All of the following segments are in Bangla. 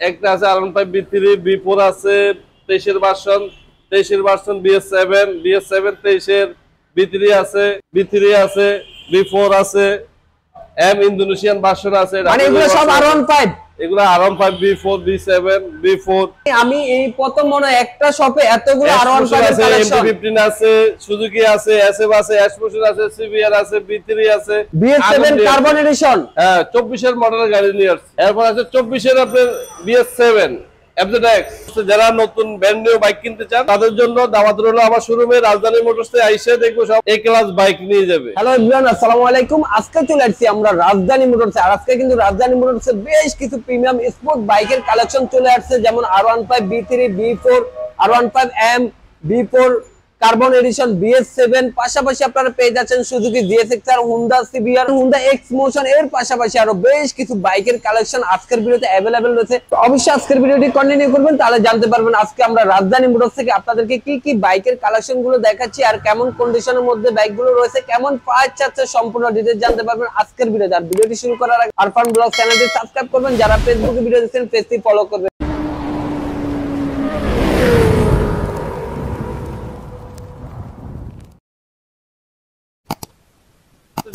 একটা আছে R15 B3 B4 আছে 23 এর ভার্সন BS7 23 B3 আছে B4 আছে ইন্দোনেশিয়ান ভার্সন আছে। মানে এগুলো সব R15, এগুলো R15 B4 B7 B4। আমি এই প্রথম মনে একটা শপে এতগুলো R15 এর কালেকশন। MT15 আছে, সুজুকি আছে, SF আছে, S-Motion আছে, CBR আছে, B3 আছে, BS7 কার্বন এডিশন। হ্যাঁ 24 এর মডেলের গাড়ি নিয়ে আসছে। এরপর আছে 24 এর আপনার BS7 FZX। যারা নতুন ব্র্যান্ড নিউ বাইক কিনতে চান তাদের জন্য দাওয়াত রইল আমার শোরুমে রাজধানী মোটরসে আইসা দেখবো সব A ক্লাস বাইক নিয়ে যাবে। হ্যালো এভরিওয়ান, আসসালামু আলাইকুম। আজকে চলে আসছি আমরা রাজধানী মোটরসে। আর আজকে কিন্তু রাজধানী মোটরসে বেশ কিছু প্রিমিয়াম স্পোর্ট বাইকের কালেকশন চলে আসছে, যেমন R15 B3 B4, R15M B4 carbon addition BS7, পাশাপাশি আপনারা পেয়ে যাচ্ছেন Suzuki GSX-R, Honda CBR, Honda X-Motion, এর পাশাপাশি আরো বেশ কিছু বাইকের কালেকশন আজকের ভিডিওতে अवेलेबल রয়েছে। তো অবশ্যই আজকের ভিডিওটি কন্টিনিউ করবেন, তাহলে জানতে পারবেন আজকে আমরা রাজধানী মোটরস থেকে আপনাদেরকে কি কি বাইকের কালেকশন গুলো দেখাচ্ছি আর কেমন কন্ডিশনের মধ্যে বাইকগুলো রয়েছে, কেমন প্রাইস চাচ্ছে, সম্পূর্ণ ডিটেইলস জানতে পারবেন আজকের ভিডিওতে। আর ভিডিওটি শুরু করার আগে আরফান ব্লগ চ্যানেলটি সাবস্ক্রাইব করবেন, যারা ফেসবুকে ভিডিও দেখছেন পেজটি ফলো করবেন।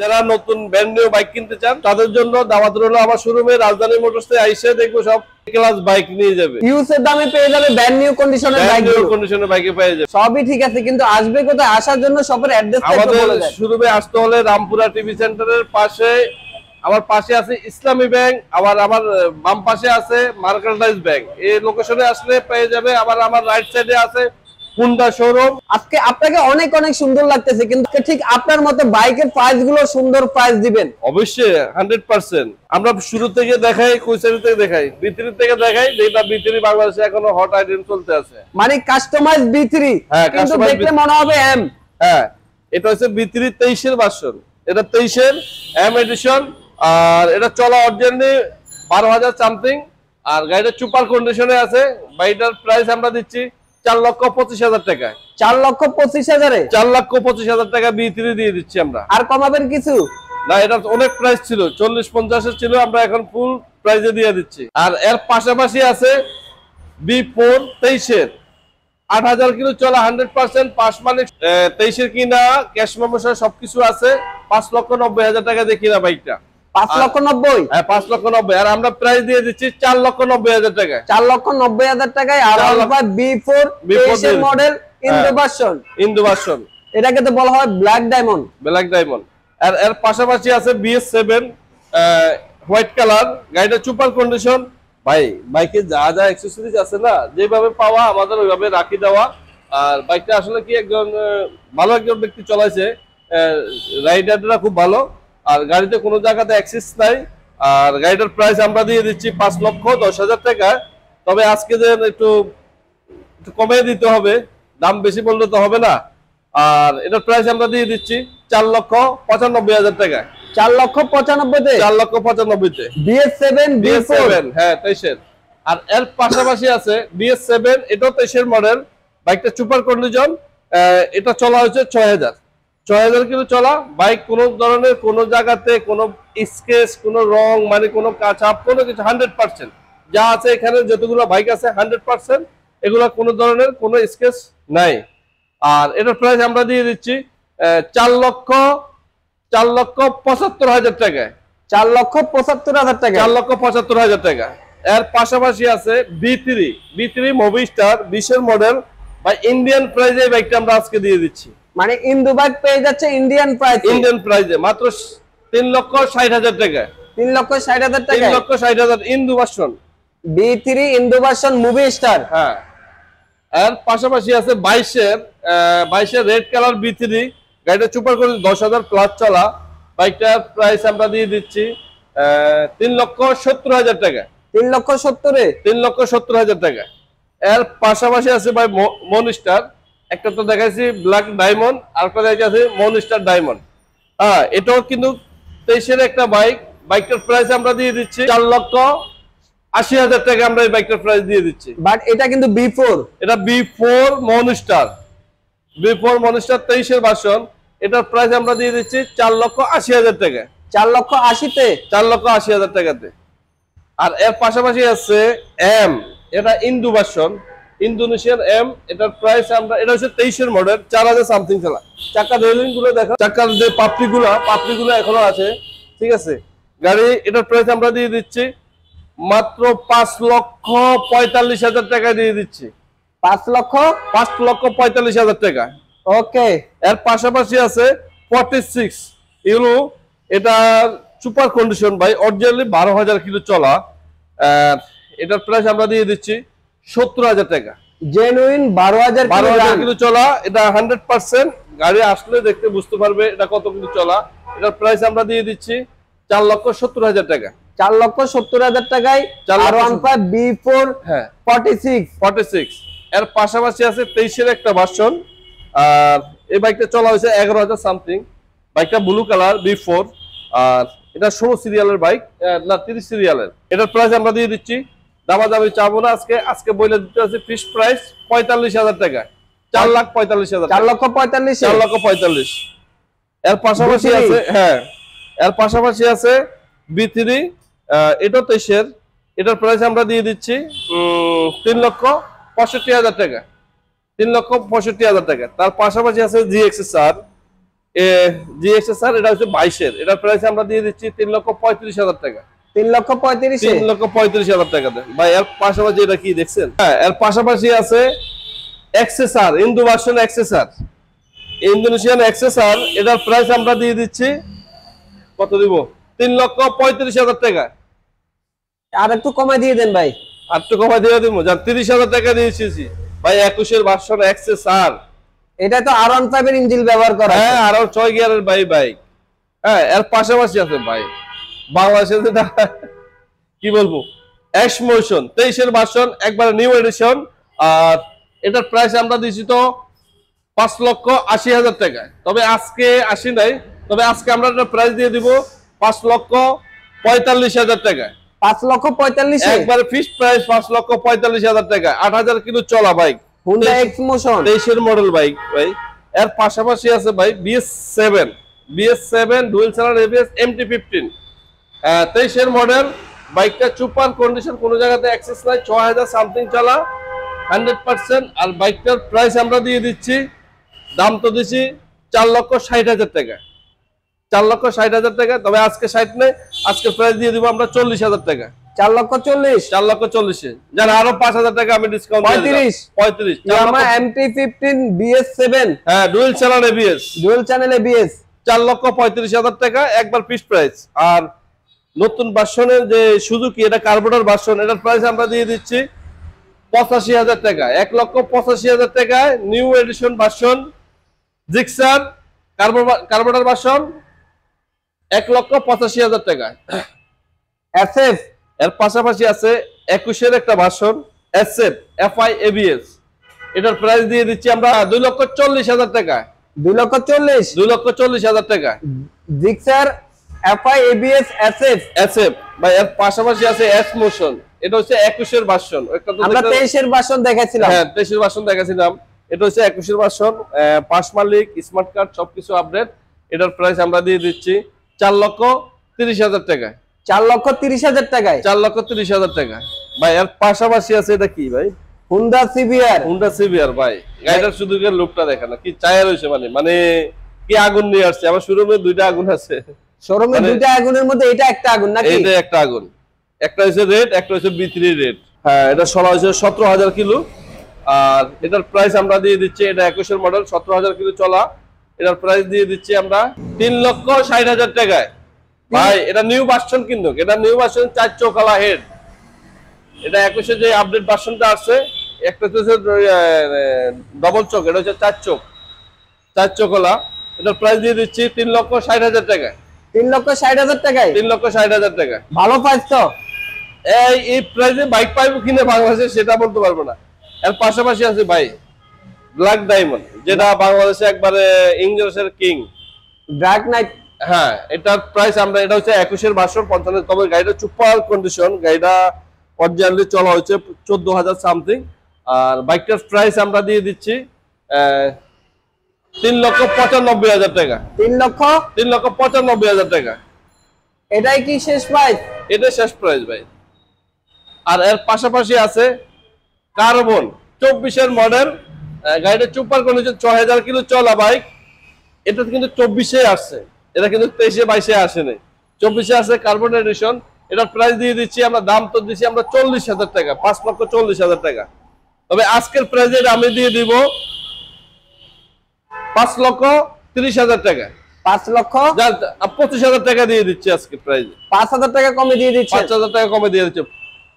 যারা নতুন ব্র্যান্ড নিউ বাইক কিনতে চান তাদের জন্য দাওয়াত রইল আমার শোরুমে রাজধানী মোটরসে আইসা দেখবো সব A ক্লাস বাইক নিয়ে যাবে। ইউজের দামে পেয়ে যাবে ব্র্যান্ড নিউ কন্ডিশনের বাইক, কন্ডিশনের বাইকে পেয়ে যাবে। সবই ঠিক আছে, কিন্তু আসবে কোথায়, আসার জন্য শপের অ্যাড্রেসটা একটু বলে দেন। আমাদের শোরুমে আসতে হলে রামপুরা টিভি সেন্টারের পাশে, আমার পাশে আছে ইসলামী ব্যাংক, আবার আমার বাম পাশে আছে মার্কেন্টাইজ ব্যাংক। এই লোকেশনে আসলে পেয়ে যাবে। আবার আমার রাইট সাইডে আছে হুন্ডা শোরুম। আজকে আপনাকে অনেক অনেক সুন্দর লাগতেছে, কিন্তু ঠিক আপনার মতো বাইকের প্রাইস গুলো সুন্দর প্রাইস দিবেন অবশ্যই 100%। আমরা শুরু থেকে দেখাই, কুইসারি থেকে দেখাই, B3 থেকে দেখাই, যেটা B3 বাংলাদেশে এখনো হট আইটেম চলতে আছে। মানে কাস্টমাইজ B3, কিন্তু দেখলে মনে হবে M। হ্যাঁ, এটা হচ্ছে B3 23 এর ভার্সন। এটা 23 এর M এডিশন। আর এটা চলা অরিজিনালি 12,000 সামথিং। আর গাড়িটা সুপার কন্ডিশনে আছে। বাইকটার প্রাইস আমরা দিচ্ছি 4,25,000 টাকা। 4,25,000 4,25,000 টাকা B3 দিয়ে দিচ্ছি আমরা। আর কমাবেন কিছু না, এটা অনেক প্রাইস ছিল, 40-50 এর ছিল, আমরা এখন ফুল প্রাইসে দিয়ে দিচ্ছি। আর এর পাশাপাশি আছে B4 23 এর 8,000 কিলো চলা, 100% পাস মালিক, 23 এর কিনা, ক্যাশ মেমো সহ সবকিছু আছে। 5,90,000 টাকা দিয়ে কিনা বাইকটা। 5,90,000? হ্যাঁ 5,90,000। আর আমরা প্রাইস দিয়ে দিচ্ছি 4,90,000 টাকায়। 4,90,000 টাকায় R15 B4 23 এর মডেল ইন্দো ভার্সন। এটাকে তো বলা হয় ব্ল্যাক ডায়মন্ড। আর এর পাশাপাশি আছে BS7 হোয়াইট কালার। গাড়িটা সুপার কন্ডিশন। ভাই বাইকে যা যা অ্যাকসেসরিজ আছে না, যেভাবে পাওয়া আমাদের ওইভাবে রাখি দেওয়া। আর বাইকটা আসলে কি একজন ভালো একজন ব্যক্তি চালাইছে, রাইডাররা খুব ভালো। আর গাড়িতে কোনো জায়গাতে অ্যাক্সেস নাই। আর গাড়িটার প্রাইস আমরা দিয়ে দিচ্ছি 5,10,000 টাকা। তবে আজকে যে একটু কমিয়ে দিতে হবে, দাম বেশি বললে তো হবে না। আর এটার প্রাইস আমরা দিয়ে দিচ্ছি 4,95,000 টাকা। 4,95,000-তে? 4,95,000-তে BS7 হ্যাঁ 23 এর। আর এর পাশাপাশি আছে BS7, এটাও 23 এর মডেল। বাইকটা সুপার কন্ডিশন। এটা চলা হচ্ছে 6,000 কিলো চলা বাইক। কোন ধরনের কোন জায়গাতে কোনো স্কেচ, কোনো রং, মানে কোনো কাঁচাপ, কোনো কিছু 100% যা আছে এখানে যতগুলো বাইক আছে 100% এগুলো কোনো ধরনের কোনো স্কেচ নাই। আর এটার প্রাইস আমরা দিয়ে দিচ্ছি 4,75,000 টাকায়। 4,75,000 টাকা। 4,75,000 টাকা। এর পাশাপাশি আছে B3 মুভি স্টার 20 এর মডেল। বা ইন্ডিয়ান প্রাইজে এই বাইকটা আমরা আজকে দিয়ে দিচ্ছি। মানে ইন্দো বাইক পেয়ে যাচ্ছে ইন্ডিয়ান প্রাইজে মাত্র 3,60,000 টাকা। 3,60,000 টাকা। 3,60,000 Indo version B3 Indo version movie star. হ্যাঁ। এর পাশাপাশি আছে 22 এর রেড কালার B3। গাড়িটা সুপার করে 10,000 প্লাস চলা। বাইকটার প্রাইস আমরা দিয়ে দিচ্ছি 3,70,000 টাকা। 3,70,000 টাকা। এর পাশাপাশি আছে ভাই মনস্টার। একটা তো দেখাইছি ব্ল্যাক ডায়মন্ড, আর একটা দেখাইছি মনস্টার ডায়মন্ড। হ্যাঁ, এটাও কিন্তু 23 এর একটা বাইক। বাইকটার প্রাইস আমরা দিয়ে দিচ্ছি 4,80,000 টাকা। আমরা এই বাইকটার প্রাইস দিয়ে দিচ্ছি। বাট এটা কিন্তু B4। এটা B4 মনস্টার 23 এর ভার্সন। এটার প্রাইস আমরা দিয়ে দিচ্ছি 4,80,000 টাকা। 4,80,000-তে? 4,80,000 টাকাতে। আর এর পাশাপাশি আছে এম, এটা ইন্দু ভার্সন, ইন্দোনেশিয়ান এম। এটার প্রাইস আমরা, এটা হচ্ছে 23 এর মডেল, 4000 সামথিং চলা। চাকার রেলিং গুলো দেখো, চাকার যে পাপড়িগুলো এখনো আছে, ঠিক আছে। গাড়ি এটার প্রাইস আমরা দিয়ে দিচ্ছি মাত্র 5,45,000 টাকা দিয়ে দিচ্ছি। 5,45,000 টাকা। ওকে। এর পাশাপাশি আছে 46 ইউরো, এটা সুপার কন্ডিশন ভাই, অরিজিনালি 12,000 কিলো চলা। এটার প্রাইস আমরা দিয়ে দিচ্ছি 70,000 টাকা। জেনুইন 12,000 কিলো চলা, এটা 100%। গাড়ি আসলে দেখতে বুঝতে পারবে এটা কত কিলো চলা। এটার প্রাইস আমরা দিয়ে দিচ্ছি 4,70,000 টাকা। 4,70,000 টাকায় R15 B4 হ্যাঁ 46। এর পাশাপাশি আছে 23 এর একটা ভার্সন, আর এই বাইকটা চলা হয়েছে 11,000 সামথিং। বাইকটা ব্লু কালার B4, আর এটা 16 সিরিয়ালের বাইক, না 30 সিরিয়ালের। এটার প্রাইস আমরা দিয়ে দিচ্ছি, দামাদামি চাবো না আজকে বলে দিতে আছে ফিক্সড প্রাইস 45,000 টাকা। 4,45,000, 4,45,000। এর পাশাপাশি আছে, হ্যাঁ এর পাশাপাশি আছে B3, এটা 23 এর। এটার প্রাইস আমরা দিয়ে দিচ্ছি 3,65,000 টাকা। 3,65,000 টাকা। তার পাশাপাশি আছে GXSR, এটা হচ্ছে 22 এর। এটার প্রাইস আমরা দিয়ে দিচ্ছি 3,35,000 টাকা। 3,35,000 টাকা দেন ভাই। এর পাশাপাশি এটা কি দেখছেন? হ্যাঁ, এর পাশাপাশি আছে XSR, Indo version XSR, Indonesian XSR। এটার প্রাইস আমরা দিয়ে দিচ্ছি কত দিব? 3,35,000 টাকা। আর একটু কমাই দিয়ে দেন ভাই। আর একটু কমাই দিয়ে দিব, যান 30,000 টাকা দিয়েছি ভাই। 21 এর ভার্সন XSR, এটা তো R15 এর ইঞ্জিন ব্যবহার করা। হ্যাঁ, আরো 6 গিয়ারের বাইক। হ্যাঁ, এর পাশাপাশি আছে ভাই বাংলাদেশে যেটা কি বলবো, এক্স মোশন 23 এর ভার্সন, একবারে নিউ এডিশন। আর এটার প্রাইস আমরা দিয়েছি তো 5,80,000 টাকা। তবে আজকে আসি নাই, তবে আজকে আমরা একটা প্রাইস দিয়ে দিব 5,45,000 টাকা। 5,45,000 একবারে ফিক্সড প্রাইস 5,45,000 টাকা। 8,000 কিলো চলা বাইক, Honda X-Motion 23 এর মডেল বাইক ভাই। এর পাশাপাশি আছে ভাই BS7 dual channel ABS MT-15, 23 এর মডেল। বাইকটা সুপার কন্ডিশন, কোনো জায়গাতে অ্যাক্সেস নাই, 6,000 সামথিং চলা, 100%। আর বাইকটার প্রাইস আমরা দিয়ে দিচ্ছি, দাম তো দিচ্ছি 4,60,000 টাকা। 4,60,000 টাকা। তবে আজকে 60 নেই, আজকে প্রাইস দিয়ে দিব আমরা 40,000 টাকা। 4,40,000 যারা আরো 5,000 টাকা আমি ডিসকাউন্ট 35 Yamaha MT-15 BS7, হ্যাঁ ডুয়াল চ্যানেল ABS, 4,35,000 টাকা একবার ফিক্সড প্রাইস। আর নতুন ভার্সনের যে সুজুকি, এটা কার্বোরেটর ভার্সন, এটার প্রাইস আমরা দিয়ে দিচ্ছি 85,000 টাকা। 1,85,000 টাকায় new addition version Gixxer carburettor version 1,85,000 টাকা। SF। এর পাশাপাশি আছে 21 এর একটা ভার্সন SF FI ABS, এটার প্রাইস দিয়ে দিচ্ছি আমরা 2,40,000 টাকা। 2,40,000 টাকা জিক্সার FI ABS SF। ভাই। এর পাশাপাশি আছে S মোশন, এটা হচ্ছে 21 এর ভার্সন। আমরা 23 এর ভার্সন দেখাইছিলাম। হ্যাঁ 23 এর ভার্সন দেখাছিলাম, এটা হচ্ছে 21 এর ভার্সন। পাস মালিক, স্মার্ট কার্ড সবকিছু আপডেট। এটার প্রাইস আমরা দিয়ে দিচ্ছি 4,30,000 টাকা। 4,30,000 টাকায় 4,30,000 টাকা ভাই। এর পাশাপাশি আছে এটা কি ভাই? Honda CBR ভাই। গাড়িটার শুধু লুকটা দেখেন না, কি চায়া রয়েছে, মানে কি আগুন নিয়ে আসছে। আমার শোরুমে 2টা আগুন আছে। শোরুমে 2টা আগুনের মধ্যে এটা একটা আগুন নাকি? এটা একটা আগুন, একটা হচ্ছে রেড, একটা হচ্ছে B3 রেড। হ্যাঁ, এটা চলা হয়েছে 17,000 কিলো। আর এটার প্রাইস আমরা দিয়ে দিচ্ছি, এটা 21 এর মডেল, 17,000 কিলো চলা। এটার প্রাইস দিয়ে দিচ্ছি আমরা 3,60,000 টাকায় ভাই। এটা নিউ ভার্সন, কিন্তু এটা নিউ ভার্সন 4 চোখালা হেড। এটা 21 এর যে আপডেট ভার্সনটা আছে, একটা হচ্ছে ডবল চোখ, এটা হচ্ছে 4 চোখলা। এটার প্রাইস দিয়ে দিচ্ছি 3,60,000 টাকায়। 3,60,000 টাকায় 3,60,000 টাকা। ভালো প্রাইস তো। এই প্রাইসে বাইক পাইবো কিনে বাংলাদেশে সেটা বলতে পারবো না। এর পাশাপাশি আছে ভাই ব্ল্যাক ডায়মন্ড, যেটা বাংলাদেশে একবারে ইংলিশের কিং, ব্ল্যাক নাইট। হ্যাঁ, এটার প্রাইস আমরা, এটা হচ্ছে 21 এর ভার্সন 55। তবে গাড়িটা সুপার কন্ডিশন, গাড়িটা অরিজিনালি চলা হচ্ছে 14,000 সামথিং। আর বাইকটার প্রাইস আমরা দিয়ে দিচ্ছি 3,95,000 টাকা। 3,95,000 টাকা। এটাই কি শেষ প্রাইস? এটা শেষ প্রাইস ভাই। আর এর পাশাপাশি আছে কার্বন 24-এর মডেল, গাড়িটা সুপার কন্ডিশন, 6000 কিলো চলা বাইক। এটা কিন্তু 24-এ আসছে, এটা কিন্তু 23-22-এ আসেনি, 24-এ আছে কার্বন এডিশন। এটার প্রাইস দিয়ে দিচ্ছি আমরা, দাম তো দিচ্ছি আমরা 40,000 টাকা, 5,40,000 টাকা। তবে আজকের প্রাইজে আমি দিয়ে দিব 5,30,000 টাকা, 5,25,000 টাকা দিয়ে দিচ্ছি আজকে প্রাইজে। 5,000 টাকা কমে দিয়ে দিচ্ছে, 5,000 টাকা কমে দিয়ে দিচ্ছি,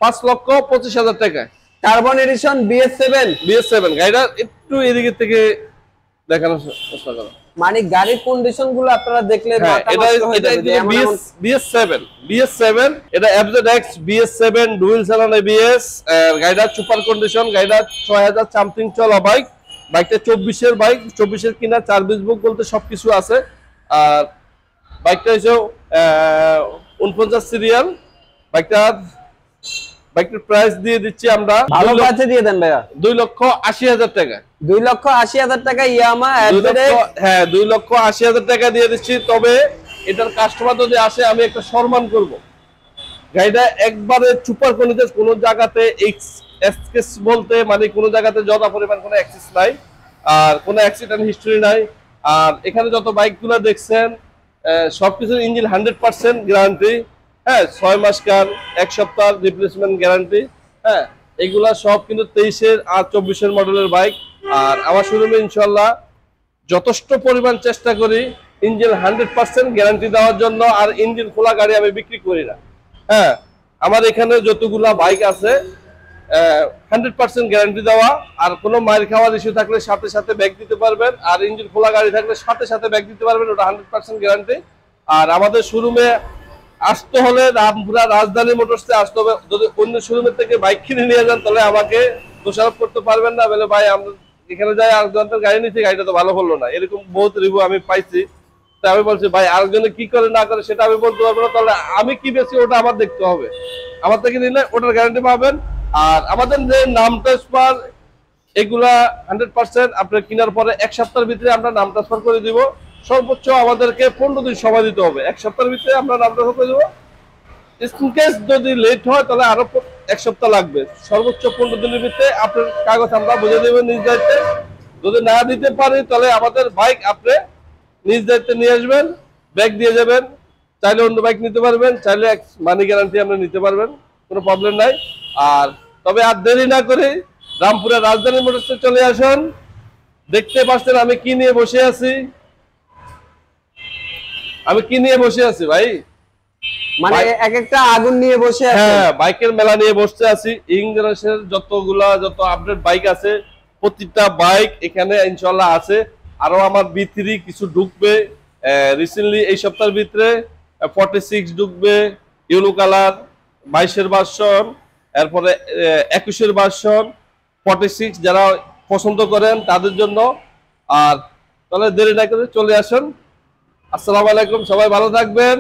5,25,000 টাকা। কার্বন এডিশন BS7 গাড়িটা একটু এদিকে থেকে দেখানোর চেষ্টা করো। মানে গাড়ির কন্ডিশন গুলো আপনারা দেখলে মাথা এটা নষ্ট হয়ে যাবে যে এমন এমন- BS7 এটা FZX BS7 ডুয়েল চালান ABS। গাড়িটা সুপার কন্ডিশন, গাড়িটা 6000 সামথিং চলা বাইক। বাইকটা 24-এর বাইক, 24-এর কিনা, সার্ভিস বুক বলতে সবকিছু আছে। আর বাইকটা হচ্ছে 49 সিরিয়াল। বাইকটার প্রাইস দিয়ে দিচ্ছি আমরা ভালো কাছে দিয়ে দেন ভাইয়া, 2,80,000 টাকা। 2,80,000 টাকা ইয়ামা 2,80,000 টাকা দিয়ে দিচ্ছি। তবে এটার কাস্টমার যদি আসে আমি একটা সম্মান করব। গাড়িটা একবারে সুপার কন্ডিশন, কোনো জায়গাতে এক্সেস বলতে মানে কোনো জায়গাতে যথা পরিমাণ কোনো অ্যাক্সেস নাই, আর কোনো অ্যাক্সিডেন্ট হিস্টরি নাই। আর এখানে যত বাইকগুলো দেখছেন সবকিছুর ইঞ্জিন 100% গ্যারান্টি। হ্যাঁ, 6 মাস কার, 1 সপ্তাহ রিপ্লেসমেন্ট গ্যারান্টি। হ্যাঁ, এগুলা সব কিন্তু 23-এর আর 24-এর মডেলের বাইক। আর আমার শোরুমে ইনশাল্লাহ যথেষ্ট পরিমাণ চেষ্টা করি ইঞ্জিন 100% গ্যারান্টি দেওয়ার জন্য। আর ইঞ্জিন খোলা গাড়ি আমি বিক্রি করি না। হ্যাঁ, আমার এখানে যতগুলা বাইক আছে 100% গ্যারান্টি দেওয়া। আর কোনো মাইর খাওয়ার ইস্যু থাকলে সাথে সাথে ব্যাক দিতে পারবেন, আর ইঞ্জিন খোলা গাড়ি থাকলে সাথে সাথে ব্যাক দিতে পারবেন, ওটা 100% গ্যারান্টি। আর আমাদের শোরুমে আসতে হলে রামপুরা রাজধানী মোটরসে আসতে হবে। যদি অন্য শোরুমের থেকে বাইক কিনে নিয়ে যান তাহলে আমাকে দোষারোপ করতে পারবেন না, বলে ভাই আমরা এখানে যাই আরেকজনের গাড়ি নিচ্ছি, গাড়িটা তো ভালো হলো না। এরকম বহুত রিভিউ আমি পাইছি। তাই আমি বলছি ভাই আরেকজনে কি করে না করে সেটা আমি বলতে পারবো না, তাহলে আমি কি বেশি ওটা আমার দেখতে হবে। আমার থেকে নিলে ওটার গ্যারান্টি পাবেন। আর আমাদের যে নাম ট্রান্সফার এগুলা 100% আপনার কেনার পরে 1 সপ্তাহের ভিতরে আমরা নাম ট্রান্সফার করে দিব। সর্বোচ্চ আমাদেরকে 15 দিন সময় দিতে হবে, 1 সপ্তাহের ভিতরে আমরা নাম ট্রান্সফার করে দেবো। ইনকেস যদি লেট হয় তাহলে আরো 1 সপ্তাহ লাগবে। সর্বোচ্চ 15 দিনের ভিতরে আপনার কাগজ আমরা বুঝে দেবেন নিজ দায়িত্বে। যদি না দিতে পারি তাহলে আমাদের বাইক আপনি নিজ দায়িত্বে নিয়ে আসবেন, ব্যাগ দিয়ে যাবেন। চাইলে অন্য বাইক নিতে পারবেন, চাইলে মানি গ্যারান্টি আপনি নিতে পারবেন, কোনো প্রবলেম নাই। আর তবে আর দেরি না করে রামপুরের রাজধানী মোটরসে চলে আসুন। দেখতে পাচ্ছেন আমি কি নিয়ে বসে আছি, ভাই। মানে এক একটা আগুন নিয়ে বসে আছে। হ্যাঁ, বাইকের মেলা নিয়ে বসতে আছি। ইংরেজের যত আপডেট বাইক আছে প্রতিটা বাইক এখানে ইনশাল্লাহ আছে। আরো আমার B3 কিছু ঢুকবে রিসেন্টলি এই সপ্তাহের ভিতরে। 46 ঢুকবে, ইউলো কালার 22-এর ভার্সন, এরপরে 21-এর ভার্সন, 46 যারা পছন্দ করেন তাদের জন্য। আর তাহলে দেরি না করে চলে আসুন। আসসালামু আলাইকুম, সবাই ভালো থাকবেন।